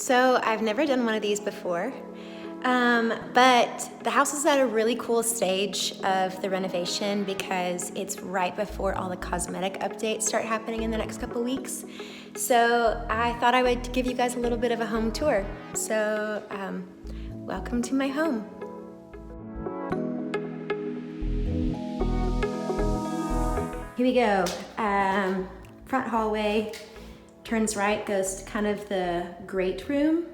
So I've never done one of these before, but the house is at a really cool stage of the renovation because it's right before all the cosmetic updates start happening in the next couple weeks. So I thought I would give you guys a little bit of a home tour. So welcome to my home. Here we go. Front hallway, turns right, goes to kind of the great room.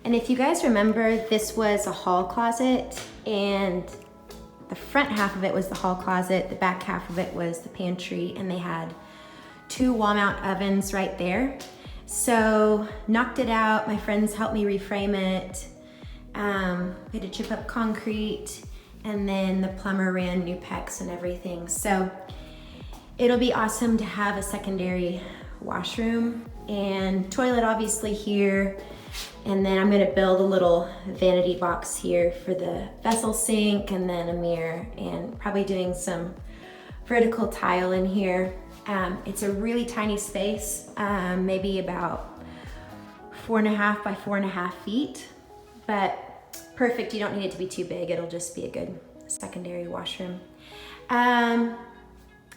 And if you guys remember, this was a hall closet, and the front half of it was the hall closet, the back half of it was the pantry, and they had 2 wall mount ovens right there. So knocked it out, my friends helped me reframe it. We had to chip up concrete, and then the plumber ran new PEX and everything. So it'll be awesome to have a secondary washroom and toilet obviously here. And then I'm gonna build a little vanity box here for the vessel sink, and then a mirror, and probably doing some vertical tile in here. It's a really tiny space, maybe about 4.5 by 4.5 feet, but perfect. You don't need it to be too big. It'll just be a good secondary washroom.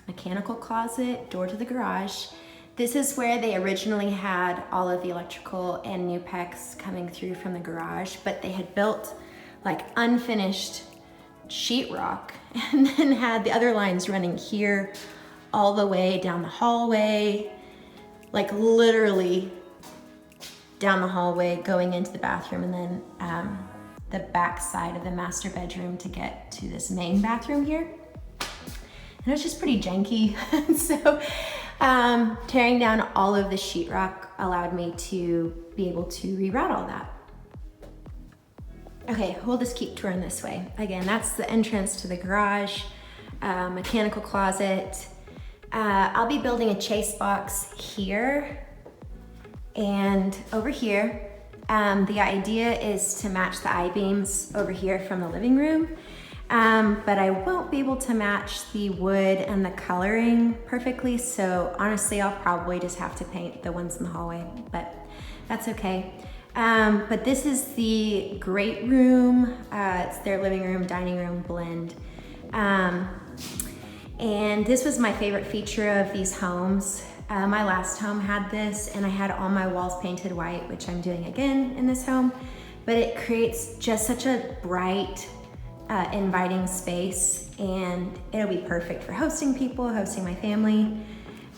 Mechanical closet, door to the garage. This is where they originally had all of the electrical and new PEX coming through from the garage, but they had built like unfinished sheetrock and then had the other lines running here all the way down the hallway, like literally down the hallway going into the bathroom, and then the back side of the master bedroom to get to this main bathroom here. And it was just pretty janky. So tearing down all of the sheetrock allowed me to be able to reroute all that. Okay, we'll just keep touring this way. Again, that's the entrance to the garage, mechanical closet. I'll be building a chase box here and over here. The idea is to match the I-beams over here from the living room. But I won't be able to match the wood and the coloring perfectly, so honestly I'll probably just have to paint the ones in the hallway, but that's okay. But this is the great room. It's their living room, dining room blend. And this was my favorite feature of these homes. My last home had this, and I had all my walls painted white, which I'm doing again in this home, but it creates just such a bright, inviting space, and it'll be perfect for hosting people, hosting my family.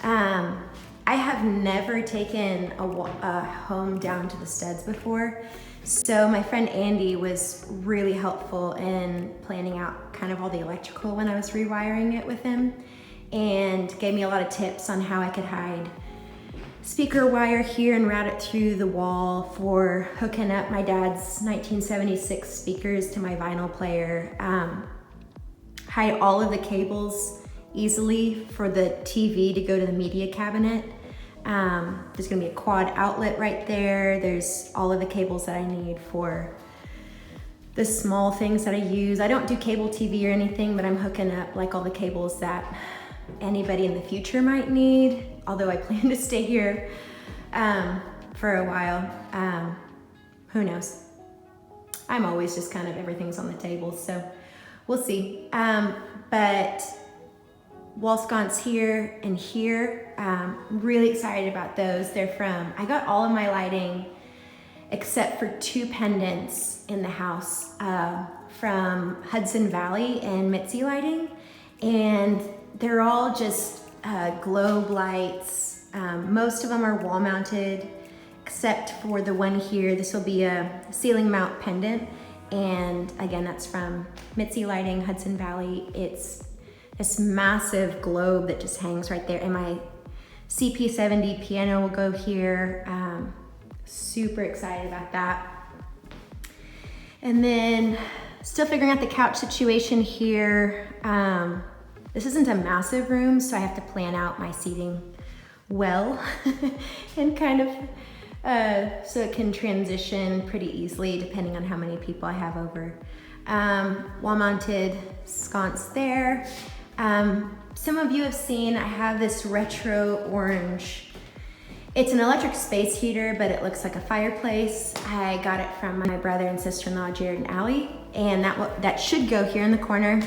I have never taken a home down to the studs before, so my friend Andy was really helpful in planning out kind of all the electrical when I was rewiring it with him, and gave me a lot of tips on how I could hide speaker wire here and route it through the wall for hooking up my dad's 1976 speakers to my vinyl player. Hide all of the cables easily for the TV to go to the media cabinet. There's gonna be a quad outlet right there. There's all of the cables that I need for the small things that I use. I don't do cable TV or anything, but I'm hooking up like all the cables that anybody in the future might need, although I plan to stay here for a while. Who knows? I'm always just kind of, everything's on the table, so we'll see. But wall sconce here and here, really excited about those. They're from, I got all of my lighting except for 2 pendants in the house from Hudson Valley and Mitzi Lighting, and they're all just globe lights. Most of them are wall mounted, except for the one here. This will be a ceiling mount pendant. And again, that's from Mitzi Lighting, Hudson Valley. It's this massive globe that just hangs right there. And my CP70 piano will go here. Super excited about that. And then still figuring out the couch situation here. This isn't a massive room, so I have to plan out my seating well and kind of so it can transition pretty easily depending on how many people I have over. Wall mounted sconce there. Some of you have seen I have this retro orange It's an electric space heater, but it looks like a fireplace. I got it from my brother and sister-in-law, Jared and Allie, and that should go here in the corner.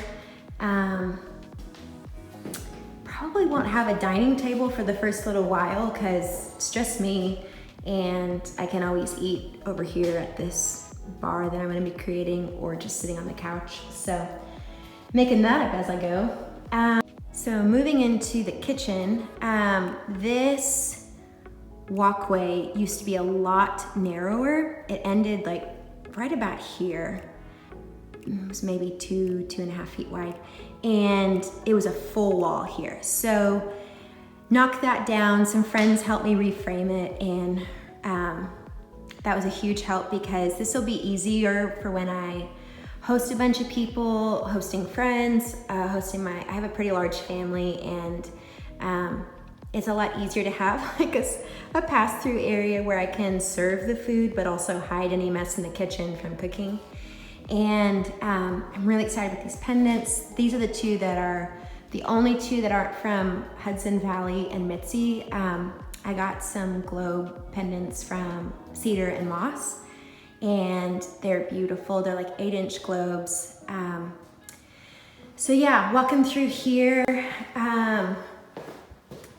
Probably won't have a dining table for the first little while because it's just me, and I can always eat over here at this bar that I'm gonna be creating, or just sitting on the couch. So making that up as I go. So moving into the kitchen, this walkway used to be a lot narrower. It ended like right about here. It was maybe 2.5 feet wide, and it was a full wall here. So knocked that down. Some friends helped me reframe it, and that was a huge help because this will be easier for when I host a bunch of people, hosting friends, I have a pretty large family, and it's a lot easier to have like a pass-through area where I can serve the food, but also hide any mess in the kitchen from cooking. And I'm really excited with these pendants. These are the only two that aren't from Hudson Valley and Mitzi. I got some globe pendants from Cedar and Moss, and they're beautiful. They're like 8-inch globes. So yeah, walking through here,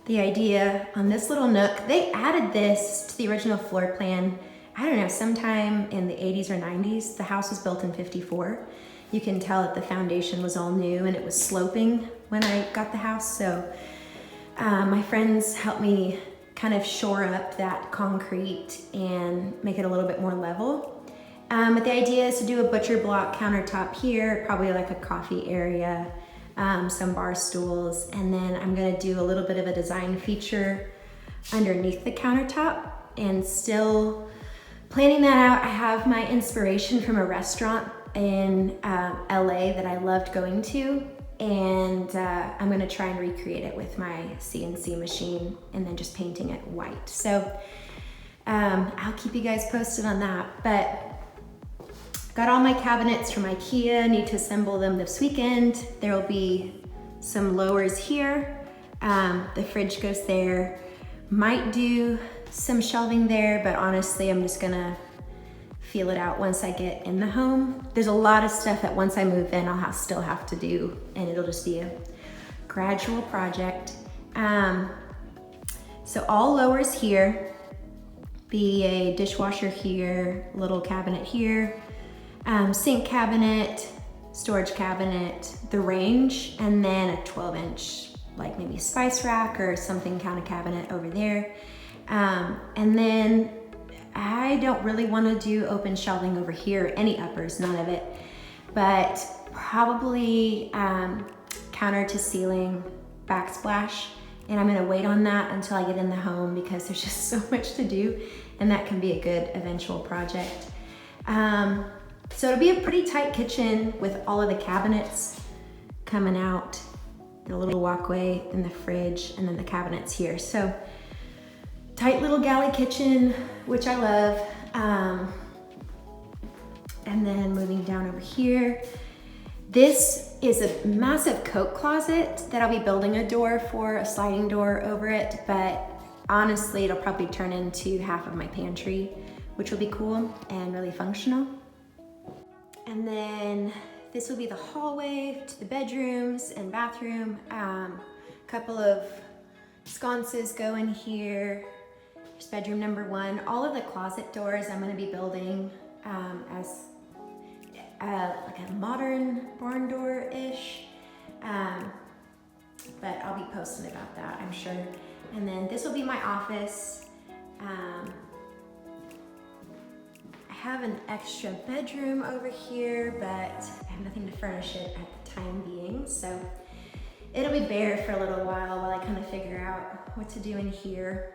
the idea on this little nook, they added this to the original floor plan, I don't know, sometime in the 80s or 90s. The house was built in 54. You can tell that the foundation was all new and it was sloping when I got the house. So my friends helped me kind of shore up that concrete and make it a little bit more level. But the idea is to do a butcher block countertop here, probably like a coffee area, some bar stools, and then I'm gonna do a little bit of a design feature underneath the countertop. And still planning that out. I have my inspiration from a restaurant in LA that I loved going to, and I'm gonna try and recreate it with my CNC machine and then just painting it white. So I'll keep you guys posted on that. But got all my cabinets from IKEA, need to assemble them this weekend. There will be some lowers here. The fridge goes there. Might do some shelving there, but honestly, I'm just gonna feel it out once I get in the home. There's a lot of stuff that once I move in, I'll still have to do, and it'll just be a gradual project. So all lowers here, be a dishwasher here, little cabinet here, sink cabinet, storage cabinet, the range, and then a 12-inch, like maybe spice rack or something kind of cabinet over there. And then I don't really want to do open shelving over here, any uppers, none of it, but probably counter to ceiling backsplash. And I'm gonna wait on that until I get in the home because there's just so much to do, and that can be a good eventual project. So it'll be a pretty tight kitchen with all of the cabinets coming out, the little walkway, and the fridge, and then the cabinets here. So tight little galley kitchen, which I love. And then moving down over here, this is a massive coat closet that I'll be building a door for, a sliding door over it, but honestly, it'll probably turn into half of my pantry, which will be cool and really functional. And then this will be the hallway to the bedrooms and bathroom. Couple of sconces go in here. There's bedroom number 1. All of the closet doors I'm gonna be building as like a modern barn door-ish. But I'll be posting about that, I'm sure. And then this will be my office. I have an extra bedroom over here, but I have nothing to furnish it at the time being. So it'll be bare for a little while I kind of figure out what to do in here.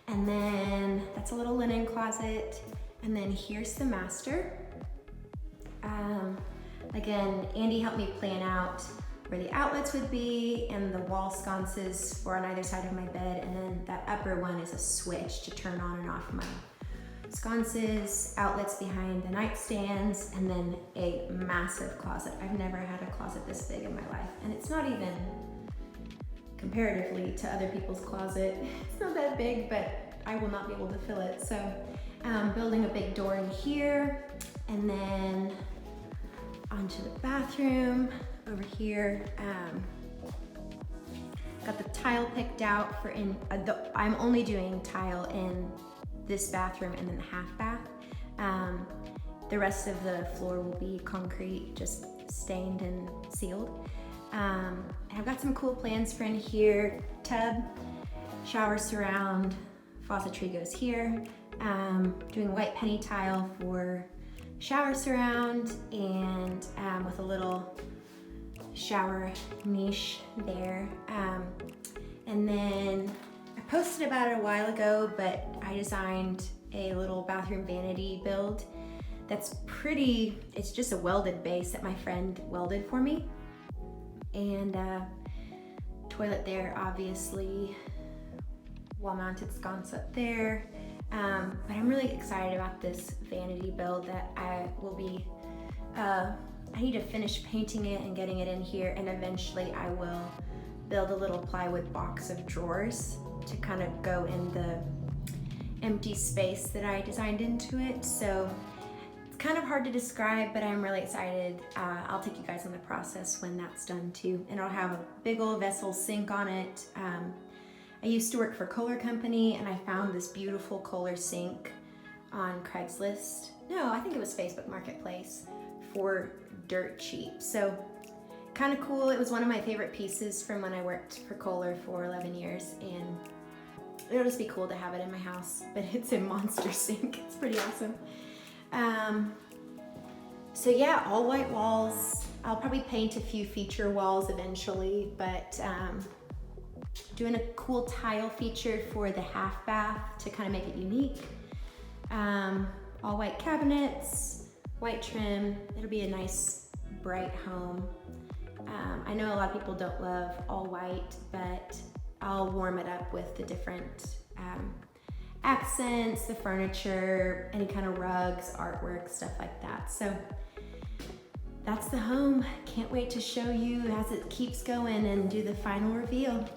And then that's a little linen closet. And then here's the master. Again, Andy helped me plan out where the outlets would be and the wall sconces for on either side of my bed. And then that upper one is a switch to turn on and off my sconces, outlets behind the nightstands, and then a massive closet. I've never had a closet this big in my life. And it's not even comparatively to other people's closet. It's not that big, but I will not be able to fill it. So building a big door in here, and then onto the bathroom over here. Got the tile picked out for I'm only doing tile in this bathroom and then the half bath. The rest of the floor will be concrete, just stained and sealed. I've got some cool plans for in here. Tub, shower surround, faucetry goes here. Doing white penny tile for shower surround, and with a little shower niche there. And then I posted about it a while ago, but I designed a little bathroom vanity build that's pretty. It's just a welded base that my friend welded for me. And toilet there, obviously, wall-mounted sconce up there. But I'm really excited about this vanity build that I will be, I need to finish painting it and getting it in here, and eventually I will build a little plywood box of drawers to kind of go in the empty space that I designed into it. So it's kind of hard to describe, but I'm really excited. I'll take you guys on the process when that's done too. And I'll have a big old vessel sink on it. I used to work for Kohler Company, and I found this beautiful Kohler sink on Craigslist. No, I think it was Facebook Marketplace for dirt cheap. So kind of cool. It was one of my favorite pieces from when I worked for Kohler for 11 years, and it'll just be cool to have it in my house, but it's a monster sink. It's pretty awesome. So yeah, all white walls. I'll probably paint a few feature walls eventually, but doing a cool tile feature for the half bath to kind of make it unique. All white cabinets, white trim. It'll be a nice, bright home. I know a lot of people don't love all white, but I'll warm it up with the different accents, the furniture, any kind of rugs, artwork, stuff like that. So that's the home. Can't wait to show you as it keeps going and do the final reveal.